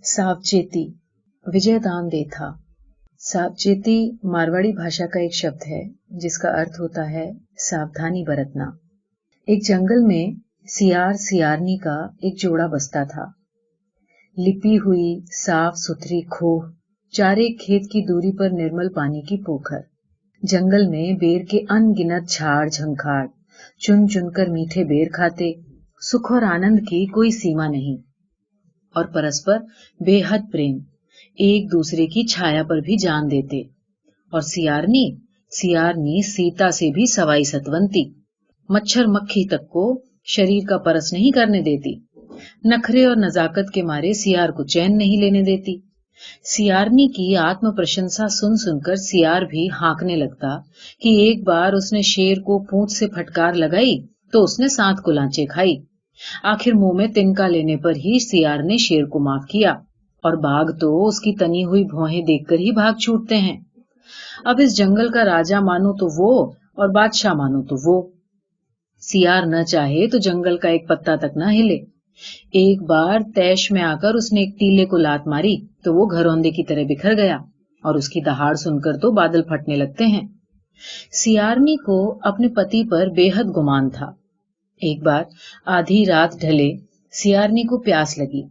सावचेती। विजयदान देथा। सावचेती मारवाड़ी भाषा का एक शब्द है जिसका अर्थ होता है सावधानी बरतना। एक जंगल में सियार सियारनी का एक जोड़ा बसता था। लिपी हुई साफ सुथरी खोह, चार एक खेत की दूरी पर निर्मल पानी की पोखर, जंगल में बेर के अनगिनत झाड़ झंखाड़, चुन चुनकर मीठे बेर खाते, सुख और आनंद की कोई सीमा नहीं, और परस्पर बेहद प्रेम, एक दूसरे की छाया पर भी जान देते। और सियारनी सीता से भी सवाई सतवंती, मच्छर मक्खी तक को शरीर का परस नहीं करने देती। नखरे और नजाकत के मारे सियार को चैन नहीं लेने देती। सियारनी की आत्म प्रशंसा सुन सुनकर सियार भी हाँकने लगता कि एक बार उसने शेर को पूंछ से फटकार लगाई तो उसने 7 कुलांचे खाई। आखिर मुंह में तिनका लेने पर ही सियार ने शेर को माफ किया, और बाघ तो उसकी तनी हुई भौहें देखकर ही भाग छूटते हैं। अब इस जंगल का राजा मानो तो वो और बादशाह मानो तो वो। सियार न चाहे तो जंगल का एक पत्ता तक न हिले। एक बार तैश में आकर उसने एक टीले को लात मारी तो वो घरौंदे की तरह बिखर गया, और उसकी दहाड़ सुनकर तो बादल फटने लगते हैं। सियारनी को अपने पति पर बेहद गुमान था। एक बार आधी रात ढले सियारनी को प्यास लगी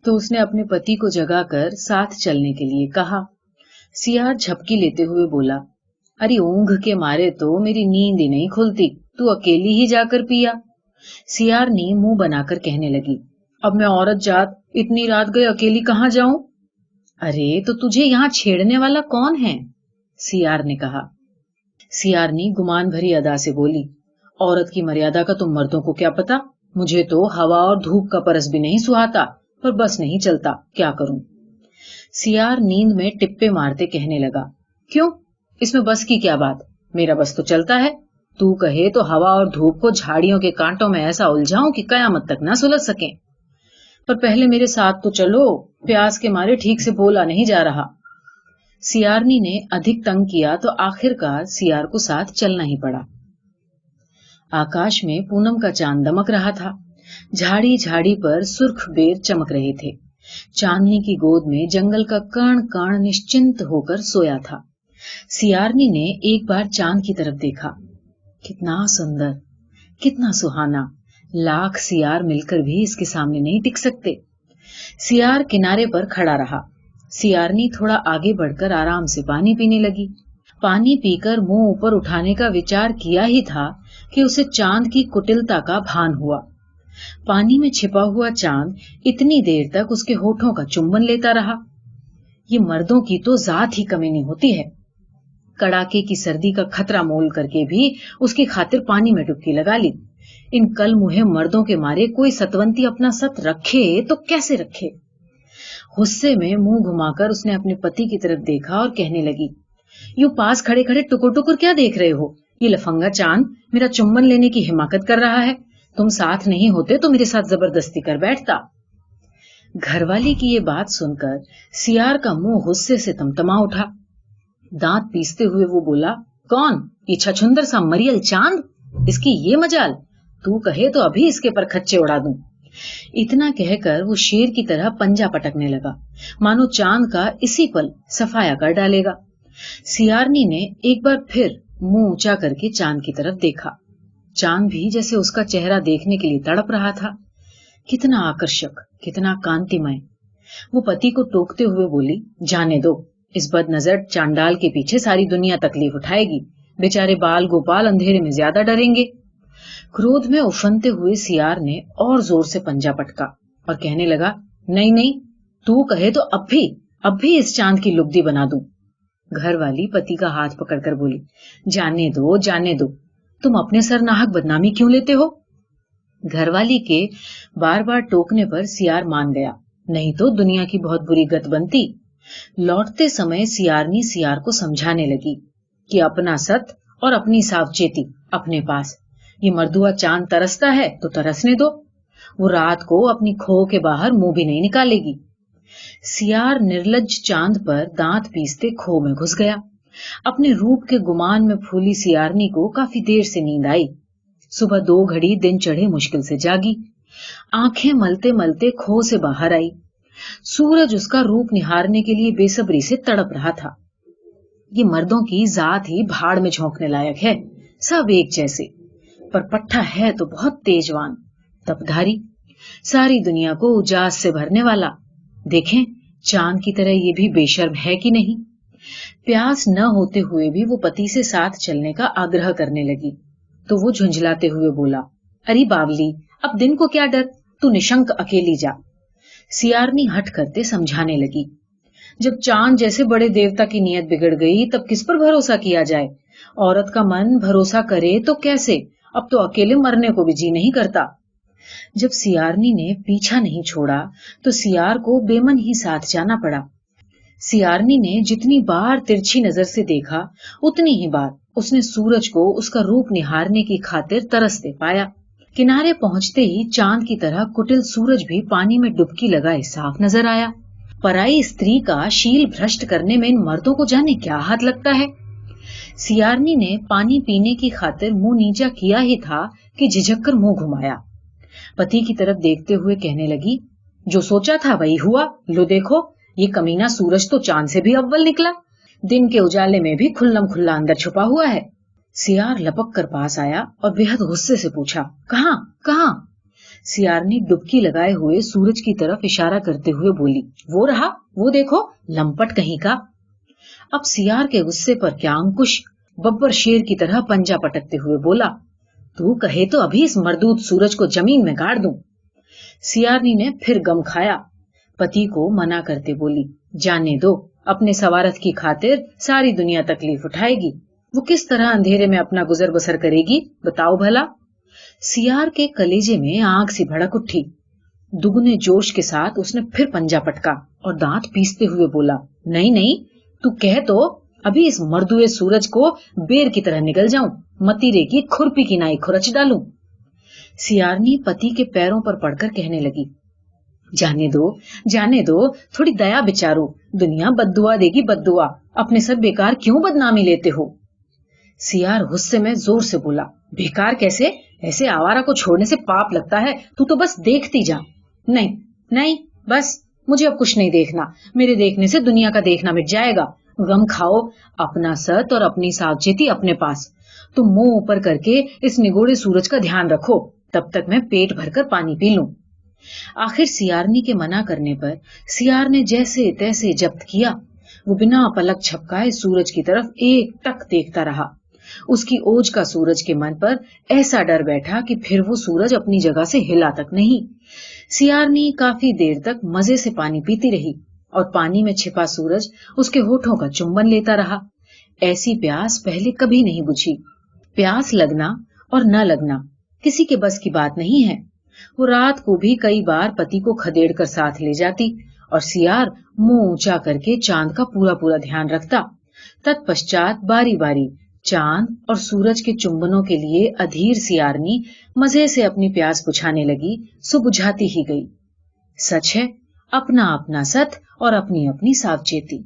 तो उसने अपने पति को जगाकर साथ चलने के लिए कहा। सियार झपकी लेते हुए बोला, अरे ऊंघ के मारे तो मेरी नींद ही नहीं खुलती, तू अकेली ही जाकर पिया। सियारनी मुंह बनाकर कहने लगी, अब मैं औरत जात इतनी रात गए अकेली कहाँ जाऊं? अरे तो तुझे यहाँ छेड़ने वाला कौन है? सियार ने कहा। सियारनी गुमान भरी अदा से बोली, औरत की मर्यादा का तुम मर्दों को क्या पता? मुझे तो हवा और धूप का परस भी नहीं सुहाता, पर बस नहीं चलता, क्या करूं? सियार नींद में टिप्पे मारते कहने लगा, क्यों, इसमें बस की क्या बात? मेरा बस तो चलता है। तू कहे तो हवा और धूप को झाड़ियों के कांटों में ऐसा उलझाऊं कि कयामत तक ना सुलझ सके। पर पहले मेरे साथ तो चलो, प्यास के मारे ठीक से बोला नहीं जा रहा। सियारनी ने अधिक तंग किया तो आखिरकार सियार को साथ चलना ही पड़ा। आकाश में पूनम का चांद दमक रहा था। झाड़ी झाड़ी पर सुर्ख बेर चमक रहे थे। चांदनी की गोद में जंगल का कण कण निश्चिंत होकर सोया था। सियारनी ने एक बार चांद की तरफ देखा। कितना सुंदर, कितना सुहाना, लाख सियार मिलकर भी इसके सामने नहीं टिक सकते। सियार किनारे पर खड़ा रहा। सियारनी थोड़ा आगे बढ़कर आराम से पानी पीने लगी। पानी पीकर मुंह ऊपर उठाने का विचार किया ही था कि उसे चांद की कुटिलता का भान हुआ। पानी में छिपा हुआ चांद इतनी देर तक उसके होठों का चुंबन लेता रहा। ये मर्दों की तो जात ही कमीनी होती है। कड़ाके की सर्दी का खतरा मोल करके भी उसकी खातिर पानी में डुबकी लगा ली। इन कल मुहे मर्दों के मारे कोई सतवंती अपना सत रखे तो कैसे रखे? गुस्से में मुंह घुमाकर उसने अपने पति की तरफ देखा और कहने लगी, यूं पास खड़े खड़े टुकुर टुकुर क्या देख रहे हो? ये लफंगा चांद मेरा चुम्बन लेने की हिमाकत कर रहा है। तुम साथ नहीं होते तो मेरे साथ जबरदस्ती कर बैठता। घरवाली की ये बात सुनकर सियार का मुंह गुस्से से तमतमा उठा। दांत पीसते हुए वो बोला, कौन? ये छछुंदर सा मरियल चांद? इसकी ये मजाल, तू कहे तो अभी इसके पर खच्चे उड़ा दूं। इतना कहकर वो शेर की तरह पंजा पटकने लगा, मानो चांद का इसी पल सफाया कर डालेगा। सियारनी ने एक बार फिर मुंह ऊंचा करके चांद की तरफ देखा। चांद भी जैसे उसका चेहरा देखने के लिए तड़प रहा था। कितना आकर्षक, कितना कांतिमय। वो पति को टोकते हुए बोली, जाने दो, इस बदनजर चांडाल के पीछे सारी दुनिया तकलीफ उठाएगी। बेचारे बाल गोपाल अंधेरे में ज्यादा डरेंगे। क्रोध में उफनते हुए सियार ने और जोर से पंजा पटका और कहने लगा, नहीं नहीं, तू कहे तो अब भी इस चांद की लुगदी बना दूं। घरवाली पति का हाथ पकड़कर बोली, जाने दो, तुम अपने सर नाहक बदनामी क्यों लेते हो? घरवाली के बार बार टोकने पर सियार मान गया, नहीं तो दुनिया की बहुत बुरी गत बनती। लौटते समय सियारनी सियार को समझाने लगी कि अपना सत और अपनी सावचेती अपने पास। ये मर्दुआ चांद तरसता है तो तरसने दो, वो रात को अपनी खो के बाहर मुंह भी नहीं निकालेगी। सियार निर्लज्ज चांद पर दांत पीसते खो में घुस गया। अपने रूप के गुमान में फूली सियारनी को काफी देर से नींद आई। सुबह 2 घड़ी दिन चढ़े मुश्किल से जागी। आंखें मलते मलते खो से बाहर आई। सूरज उसका रूप निहारने के लिए बेसब्री से तड़प रहा था। ये मर्दों की जात ही भाड़ में झोंकने लायक है, सब एक जैसे, पर पट्टा है तो बहुत तेजवान, तपधारी, सारी दुनिया को उजास से भरने वाला। देखें, चांद की तरह ये भी बेशर्म है कि नहीं। प्यास न होते हुए भी वो पति से साथ चलने का आग्रह करने लगी, तो वो झुंझलाते हुए बोला, अरे बावली, अब दिन को क्या डर, तू निशंक अकेली जा। सियारनी हट करते समझाने लगी, जब चांद जैसे बड़े देवता की नीयत बिगड़ गई तब किस पर भरोसा किया जाए। औरत का मन भरोसा करे तो कैसे, अब तो अकेले मरने को भी जी नहीं करता। जब सियारनी ने पीछा नहीं छोड़ा तो सियार को बेमन ही साथ जाना पड़ा। सियारनी ने जितनी बार तिरछी नजर से देखा, उतनी ही बार उसने सूरज को उसका रूप निहारने की खातिर तरसते पाया। किनारे पहुंचते ही चांद की तरह कुटिल सूरज भी पानी में डुबकी लगाए साफ नजर आया। पराई स्त्री का शील भ्रष्ट करने में इन मर्दों को जाने क्या हाथ लगता है। सियारनी ने पानी पीने की खातिर मुंह नीचा किया ही था कि झिझक कर मुंह घुमाया। पति की तरफ देखते हुए कहने लगी, जो सोचा था वही हुआ, लो देखो, ये कमीना सूरज तो चांद से भी अव्वल निकला, दिन के उजाले में भी खुल्लम खुल्ला अंदर छुपा हुआ है। सियार लपक कर पास आया और बेहद गुस्से से पूछा, कहाँ कहाँ? सियारनी डुबकी लगाए हुए सूरज की तरफ इशारा करते हुए बोली, वो रहा, वो देखो, लंपट कहीं का। अब सियार के गुस्से पर क्या अंकुश, बब्बर शेर की तरह पंजा पटकते हुए बोला, तू कहे तो अभी इस मरदूत सूरज को जमीन में गाड़ दूं। सियारनी ने फिर गम खाया, पति को मना करते बोली, जाने दो, अपने सवारत की खातिर सारी दुनिया तकलीफ उठाएगी, वो किस तरह अंधेरे में अपना गुजर बसर करेगी, बताओ भला। सियार के कलेजे में आग सी भड़क उठी। दुगने जोश के साथ उसने फिर पंजा पटका और दांत पीसते हुए बोला, नहीं नहीं, तू कह तो अभी इस मर्दुए सूरज को बेर की तरह निगल जाऊं, मतीरे की खुरपी की नाई खुरच डालूं। सियारनी पति के पैरों पर पड़कर कहने लगी, जाने दो, थोड़ी दया बिचारो, दुनिया बद्दुआ देगी बद्दुआ, अपने सब बेकार क्यों बदनामी लेते हो। सियार गुस्से में जोर से बोला, बेकार कैसे, ऐसे आवारा को छोड़ने से पाप लगता है, तू तो बस देखती जा। नहीं नहीं, बस मुझे अब कुछ नहीं देखना, मेरे देखने से दुनिया का देखना मिट जाएगा। गम खाओ, अपना सत और अपनी सावचेती अपने पास। तुम मुंह ऊपर करके इस निगोड़े सूरज का ध्यान रखो, तब तक मैं पेट भरकर पानी पी लूं। आखिर सियारनी के मना करने पर सियार ने जैसे तैसे जब्त किया। वो बिना पलक झपकाए सूरज की तरफ एक टक देखता रहा। उसकी ओज का सूरज के मन पर ऐसा डर बैठा कि फिर वो सूरज अपनी जगह से हिला तक नहीं। सियारनी काफी देर तक मजे से पानी पीती रही और पानी में छिपा सूरज उसके होठों का चुंबन लेता रहा। ऐसी प्यास पहले कभी नहीं बुझी। प्यास लगना और न लगना किसी के बस की बात नहीं है। वो रात को भी कई बार पति को खदेड़ कर साथ ले जाती और सियार मुंह ऊंचा करके चांद का पूरा पूरा ध्यान रखता। तत्पश्चात बारी बारी चांद और सूरज के चुंबनों के लिए अधीर सियारनी मजे से अपनी प्यास बुझाने लगी, सो बुझाती ही गई। सच है, अपना अपना सत और अपनी अपनी सावचेती।